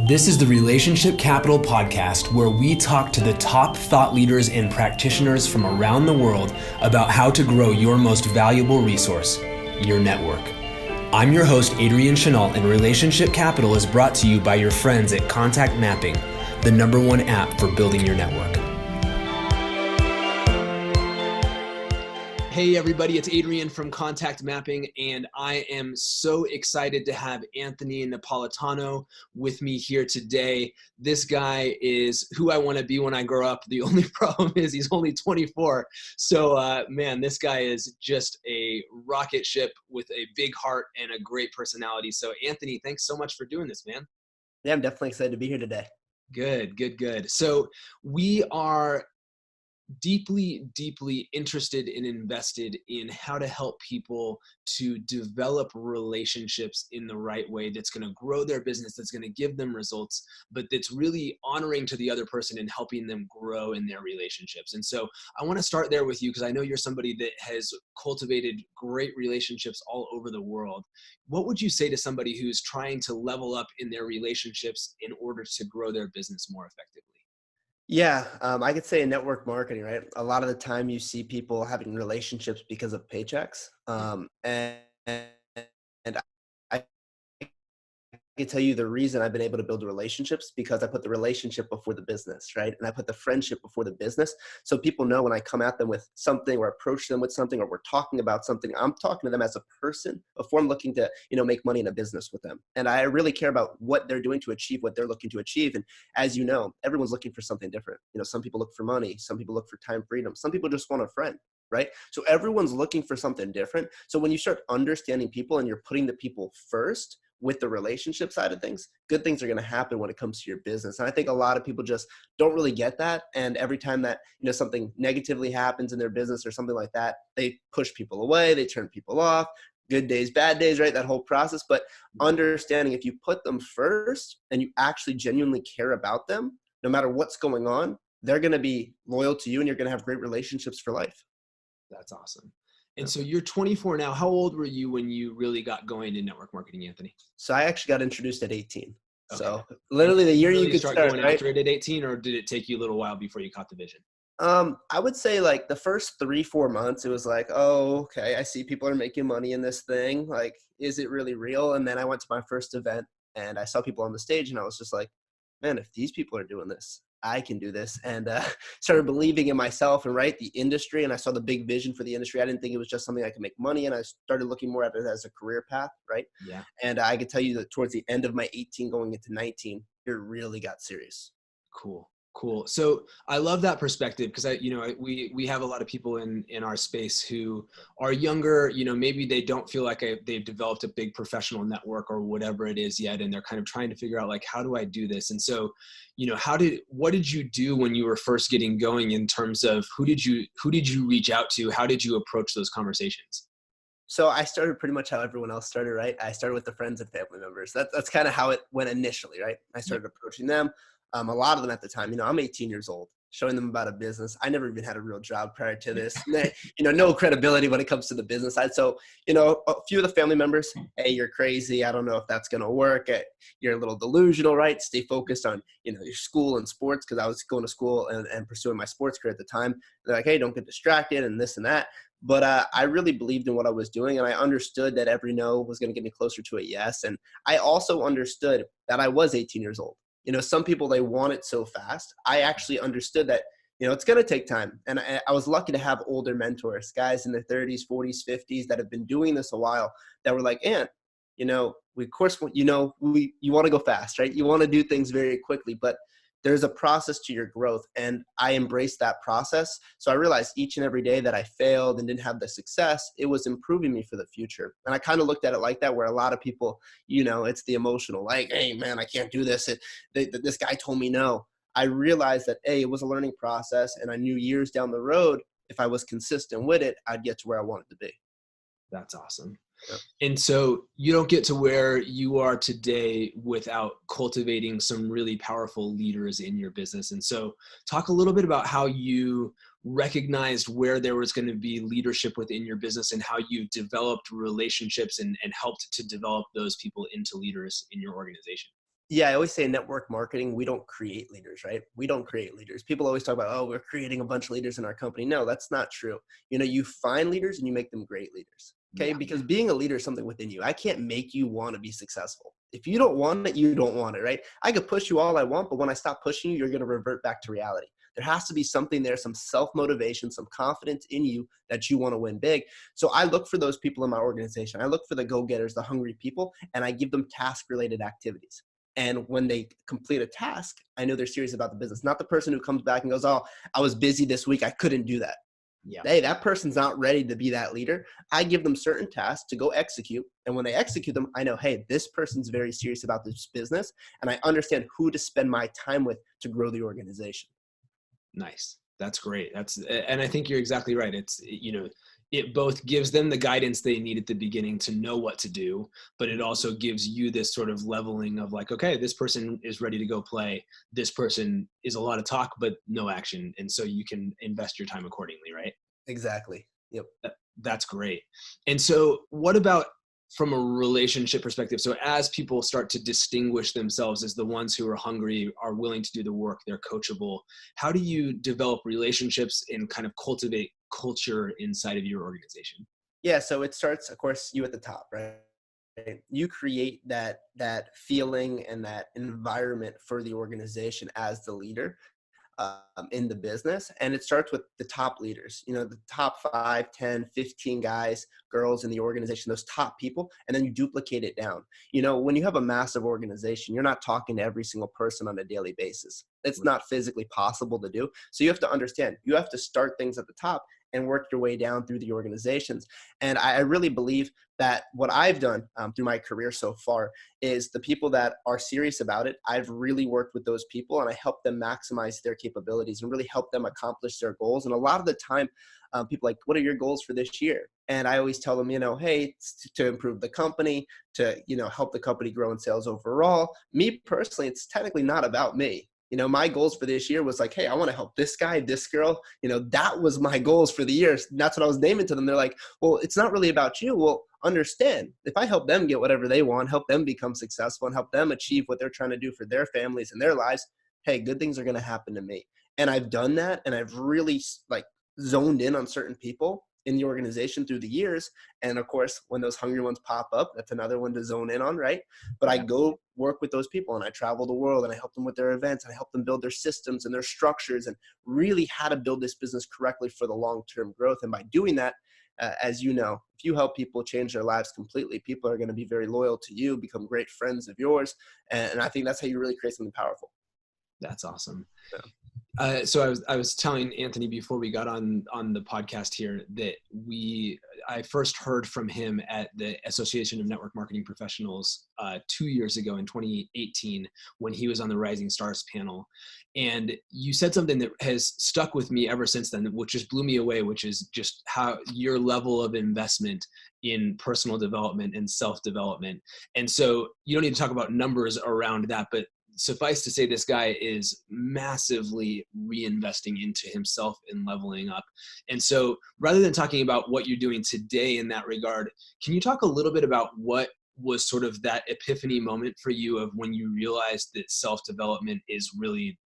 This is the Relationship Capital Podcast, where we talk to the top thought leaders and practitioners from around the world about how to grow your most valuable resource, your network. I'm your host, Adrian Chenault, and Relationship Capital is brought to you by your friends at Contact Mapping, the #1 app for building your network. Hey everybody, it's Adrian from Contact Mapping, and I am so excited to have Anthony Napolitano with me here today. This guy is who I want to be when I grow up. The only problem is he's only 24. So man, this guy is just a rocket ship with a big heart and a great personality. So Anthony, thanks so much for doing this, man. Yeah, I'm definitely excited to be here today. Good. So we are deeply interested and invested in how to help people to develop relationships in the right way that's going to grow their business, that's going to give them results, but that's really honoring to the other person and helping them grow in their relationships. And so I want to start there with you because I know you're somebody that has cultivated great relationships all over the world. What would you say to somebody who's trying to level up in their relationships in order to grow their business more effectively? Yeah, I could say in network marketing, right? A lot of the time you see people having relationships because of paychecks. And I can tell you the reason I've been able to build relationships because I put the relationship before the business, right? And I put the friendship before the business. So people know when I come at them with something or approach them with something or we're talking about something, I'm talking to them as a person before I'm looking to, make money in a business with them. And I really care about what they're doing to achieve what they're looking to achieve. And as you know, everyone's looking for something different. Some people look for money, some people look for time freedom, some people just want a friend. Right? So everyone's looking for something different. So when you start understanding people and you're putting the people first with the relationship side of things, good things are going to happen when it comes to your business. And I think a lot of people just don't really get that. And every time that, something negatively happens in their business or something like that, they push people away, they turn people off, good days, bad days, right? That whole process. But understanding if you put them first and you actually genuinely care about them, no matter what's going on, they're going to be loyal to you and you're going to have great relationships for life. That's awesome. And so you're 24 now. How old were you when you really got going in network marketing, Anthony? So I actually got introduced at 18. Okay. So literally the year really you could start start going right? after it at 18, or did it take you a little while before you caught the vision? I would say like the first 3-4 months, it was like, oh, okay, I see people are making money in this thing. Like, is it really real? And then I went to my first event and I saw people on the stage and I was just like, man, if these people are doing this, I can do this. And started believing in myself and the industry. And I saw the big vision for the industry. I didn't think it was just something I could make money. And I started looking more at it as a career path. Right. Yeah. And I could tell you that towards the end of my 18 going into 19, it really got serious. Cool. So I love that perspective because we have a lot of people in our space who are younger, maybe they don't feel like they've developed a big professional network or whatever it is yet. And they're kind of trying to figure out like, how do I do this? And so, what did you do when you were first getting going in terms of who did you reach out to? How did you approach those conversations? So I started pretty much how everyone else started, right? I started with the friends and family members. That's kind of how it went initially, right? I started approaching them. A lot of them at the time, I'm 18 years old, showing them about a business. I never even had a real job prior to this, no credibility when it comes to the business side. So, a few of the family members, hey, you're crazy. I don't know if that's going to work. You're a little delusional, right? Stay focused on, your school and sports. Cause I was going to school and pursuing my sports career at the time. They're like, hey, don't get distracted and this and that. But I really believed in what I was doing. And I understood that every no was going to get me closer to a yes. And I also understood that I was 18 years old. Some people, they want it so fast. I actually understood that, it's going to take time. And I was lucky to have older mentors, guys in their 30s, 40s, 50s that have been doing this a while that were like, Ant, you want to go fast, right? You want to do things very quickly, but there's a process to your growth. And I embraced that process. So I realized each and every day that I failed and didn't have the success, it was improving me for the future. And I kind of looked at it like that, where a lot of people, it's the emotional, like, hey man, I can't do this. This guy told me no. I realized that, it was a learning process. And I knew years down the road, if I was consistent with it, I'd get to where I wanted to be. That's awesome. Yep. And so you don't get to where you are today without cultivating some really powerful leaders in your business. And so talk a little bit about how you recognized where there was going to be leadership within your business and how you developed relationships and helped to develop those people into leaders in your organization. Yeah, I always say in network marketing, we don't create leaders, right? We don't create leaders. People always talk about, oh, we're creating a bunch of leaders in our company. No, that's not true. You find leaders and you make them great leaders. Okay. Yeah. Because being a leader is something within you. I can't make you want to be successful. If you don't want it, you don't want it, right? I could push you all I want, but when I stop pushing you, you're going to revert back to reality. There has to be something there, some self motivation, some confidence in you that you want to win big. So I look for those people in my organization. I look for the go getters, the hungry people, and I give them task related activities. And when they complete a task, I know they're serious about the business. Not the person who comes back and goes, oh, I was busy this week, I couldn't do that. Yeah. Hey, that person's not ready to be that leader. I give them certain tasks to go execute. And when they execute them, I know, hey, this person's very serious about this business. And I understand who to spend my time with to grow the organization. Nice. That's great. And I think you're exactly right. It both gives them the guidance they need at the beginning to know what to do, but it also gives you this sort of leveling of like, okay, this person is ready to go play. This person is a lot of talk, but no action. And so you can invest your time accordingly, right? Exactly. Yep. That's great. And so what about from a relationship perspective? So as people start to distinguish themselves as the ones who are hungry, are willing to do the work, they're coachable, how do you develop relationships and kind of cultivate culture inside of your organization? Yeah. So it starts, of course, you at the top, right? You create that feeling and that environment for the organization as the leader in the business. And it starts with the top leaders, the top 5, 10, 15 guys, girls in the organization, those top people, and then you duplicate it down. When you have a massive organization, you're not talking to every single person on a daily basis. It's not physically possible to do. So you have to understand, you have to start things at the top and work your way down through the organizations. And I really believe that what I've done through my career so far is the people that are serious about it, I've really worked with those people and I help them maximize their capabilities and really help them accomplish their goals. And a lot of the time, people like, what are your goals for this year? And I always tell them, hey, it's to improve the company, to, help the company grow in sales overall. Me personally, it's technically not about me. My goals for this year was like, hey, I want to help this guy, this girl. That was my goals for the year. That's what I was naming to them. They're like, well, it's not really about you. Well, understand, if I help them get whatever they want, help them become successful and help them achieve what they're trying to do for their families and their lives, hey, good things are going to happen to me. And I've done that. And I've really zoned in on certain people in the organization through the years. And of course, when those hungry ones pop up, that's another one to zone in on, right? But I go work with those people and I travel the world and I help them with their events and I help them build their systems and their structures and really how to build this business correctly for the long-term growth. And by doing that, as you know, if you help people change their lives completely, people are going to be very loyal to you, become great friends of yours. And I think that's how you really create something powerful. That's awesome. Yeah. So I was telling Anthony before we got on the podcast here that I first heard from him at the Association of Network Marketing Professionals 2 years ago in 2018 when he was on the Rising Stars panel. And you said something that has stuck with me ever since then, which just blew me away, which is just how your level of investment in personal development and self-development. And so you don't need to talk about numbers around that, but suffice to say, this guy is massively reinvesting into himself and leveling up. And so rather than talking about what you're doing today in that regard, can you talk a little bit about what was sort of that epiphany moment for you of when you realized that self-development is really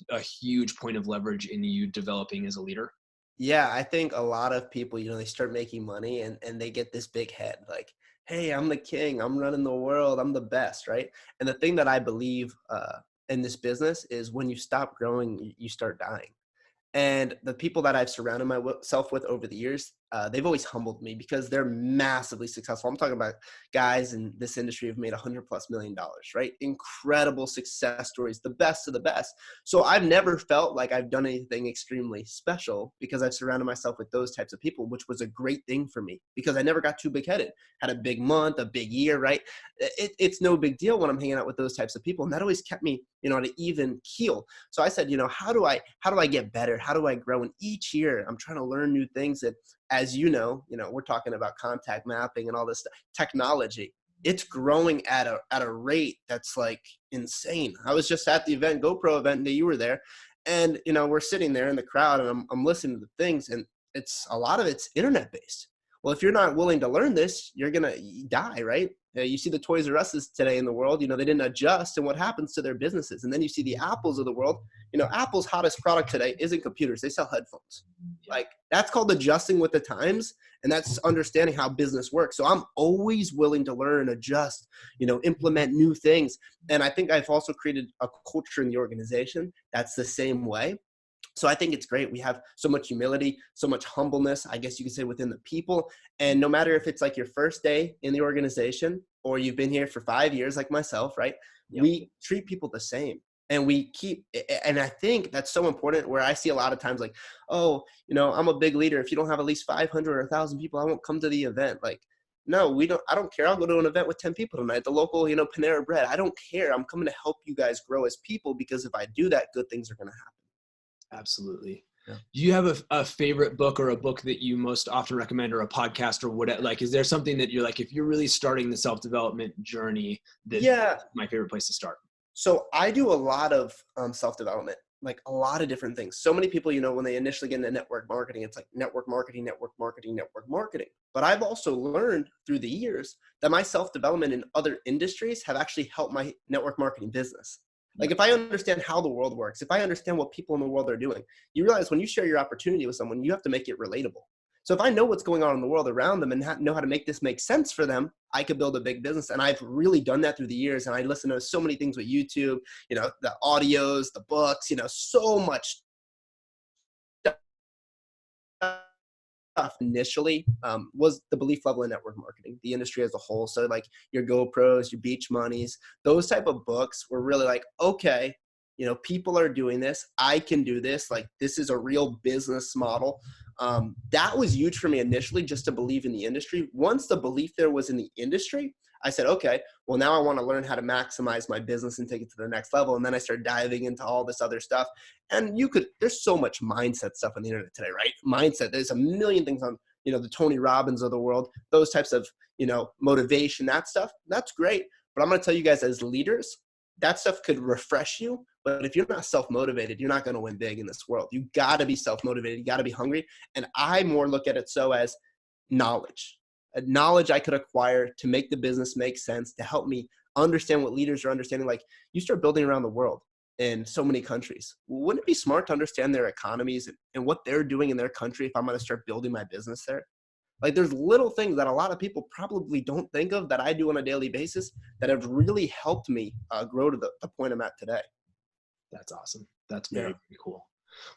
a huge point of leverage in you developing as a leader? Yeah, I think a lot of people, they start making money and they get this big head like, hey, I'm the king, I'm running the world, I'm the best, right? And the thing that I believe in this business is when you stop growing, you start dying. And the people that I've surrounded myself with over the years, they've always humbled me because they're massively successful. I'm talking about guys in this industry who've made $100+ million, right? Incredible success stories, the best of the best. So I've never felt like I've done anything extremely special because I've surrounded myself with those types of people, which was a great thing for me because I never got too big headed. Had a big month, a big year, right? It's no big deal when I'm hanging out with those types of people. And that always kept me, at an even keel. So I said, how do I get better? How do I grow? And each year I'm trying to learn new things that, as we're talking about contact mapping and all this stuff, technology. It's growing at a rate that's like insane. I was just at the GoPro event that you were there, and we're sitting there in the crowd, and I'm listening to the things, and a lot of it's internet based. Well, if you're not willing to learn this, you're going to die, right? You see the Toys R Us's today in the world, they didn't adjust, and what happens to their businesses. And then you see the Apples of the world. Apple's hottest product today isn't computers. They sell headphones. Yeah. Like, that's called adjusting with the times, and that's understanding how business works. So I'm always willing to learn, adjust, implement new things. And I think I've also created a culture in the organization that's the same way. So I think it's great. We have so much humility, so much humbleness, I guess you could say, within the people. And no matter if it's like your first day in the organization or you've been here for 5 years like myself, right? Yep. We treat people the same. And and I think that's so important, where I see a lot of times like, oh, I'm a big leader. If you don't have at least 500 or 1,000 people, I won't come to the event. Like, no, I don't care. I'll go to an event with 10 people tonight, the local, Panera Bread. I don't care. I'm coming to help you guys grow as people, because if I do that, good things are going to happen. Absolutely. Yeah. Do you have a favorite book, or a book that you most often recommend, or a podcast, or whatever? Like, is there something that you're like, if you're really starting the self-development journey, that's my favorite place to start? So I do a lot of self-development, like a lot of different things. So many people, when they initially get into network marketing, it's like network marketing, network marketing, network marketing. But I've also learned through the years that my self-development in other industries have actually helped my network marketing business. Like, if I understand how the world works, if I understand what people in the world are doing, you realize when you share your opportunity with someone, you have to make it relatable. So if I know what's going on in the world around them and know how to make this make sense for them, I could build a big business. And I've really done that through the years. And I listen to so many things with YouTube, the audios, the books, so much stuff initially was the belief level in network marketing, the industry as a whole. So like your GoPros, your Beach Monies, those type of books were really like, okay, people are doing this. I can do this. Like, this is a real business model. That was huge for me initially, just to believe in the industry. Once the belief there was in the industry, I said, okay, well, now I want to learn how to maximize my business and take it to the next level. And then I started diving into all this other stuff. And there's so much mindset stuff on the internet today, right? Mindset, there's a million things on, the Tony Robbins of the world, those types of, motivation, that stuff, that's great. But I'm going to tell you guys, as leaders, that stuff could refresh you. But if you're not self-motivated, you're not going to win big in this world. You got to be self-motivated. You got to be hungry. And I more look at it so as knowledge. Knowledge I could acquire to make the business make sense, to help me understand what leaders are understanding. Like, you start building around the world in so many countries. Wouldn't it be smart to understand their economies and what they're doing in their country if I'm going to start building my business there? Like, there's little things that a lot of people probably don't think of that I do on a daily basis that have really helped me grow to the point I'm at today. That's awesome. That's very cool.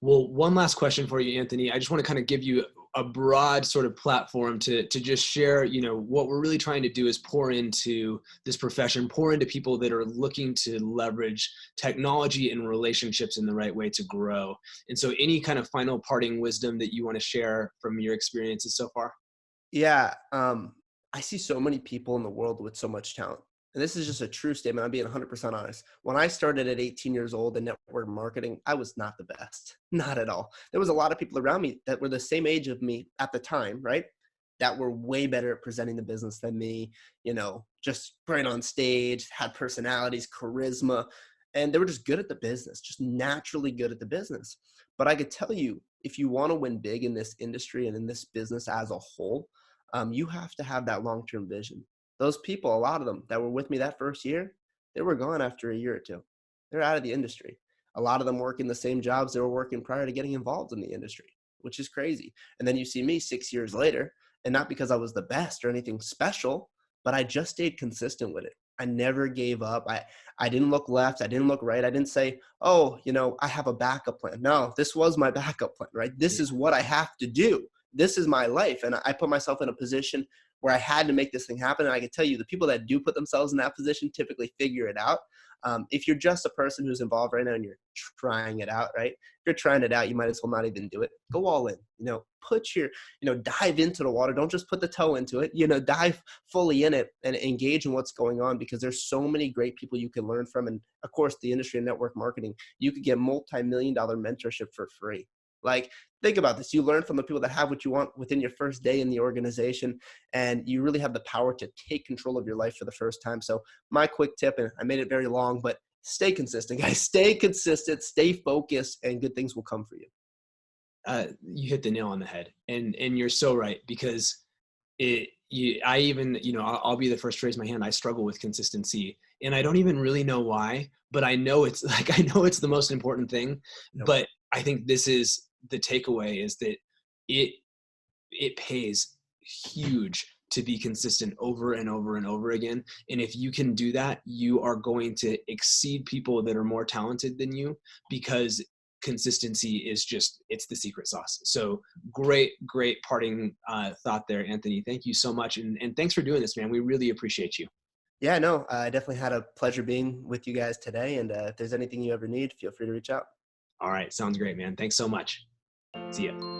Well, one last question for you, Anthony. I just want to kind of give you a broad sort of platform to just share, what we're really trying to do is pour into this profession, pour into people that are looking to leverage technology and relationships in the right way to grow. And so any kind of final parting wisdom that you want to share from your experiences so far? Yeah. I see so many people in the world with so much talent. And this is just a true statement. I'm being 100% honest. When I started at 18 years old in network marketing, I was not the best. Not at all. There was a lot of people around me that were the same age of me at the time, right? That were way better at presenting the business than me, just right on stage, had personalities, charisma, and they were just good at the business, just naturally good at the business. But I could tell you, if you want to win big in this industry and in this business as a whole, you have to have that long-term vision. Those people, a lot of them that were with me that first year, they were gone after a year or two. They're out of the industry. A lot of them work in the same jobs they were working prior to getting involved in the industry, which is crazy. And then you see me 6 years later, and not because I was the best or anything special, but I just stayed consistent with it. I never gave up. I didn't look left. I didn't look right. I didn't say, oh, I have a backup plan. No, this was my backup plan, right? This is what I have to do. This is my life. And I put myself in a position where I had to make this thing happen. And I can tell you, the people that do put themselves in that position typically figure it out. If you're just a person who's involved right now and you're trying it out, right? If you're trying it out, you might as well not even do it. Go all in, put your, dive into the water. Don't just put the toe into it, dive fully in it and engage in what's going on, because there's so many great people you can learn from. And of course, the industry of network marketing, you could get multi-million-dollar mentorship for free. Like, think about this. You learn from the people that have what you want within your first day in the organization, and you really have the power to take control of your life for the first time. So my quick tip, and I made it very long, but stay consistent, guys. Stay consistent, stay focused, and good things will come for you. You hit the nail on the head, and you're so right, because I even, I'll be the first to raise my hand. I struggle with consistency, and I don't even really know why, but I know it's like, I know it's the most important thing. Yep. But I think this is the takeaway, is that it, it pays huge to be consistent over and over and over again. And if you can do that, you are going to exceed people that are more talented than you, because consistency is just, it's the secret sauce. So great parting thought there, Anthony. Thank you so much. And thanks for doing this, man. We really appreciate you. Yeah, no, I definitely had a pleasure being with you guys today. And if there's anything you ever need, feel free to reach out. All right. Sounds great, man. Thanks so much. See ya.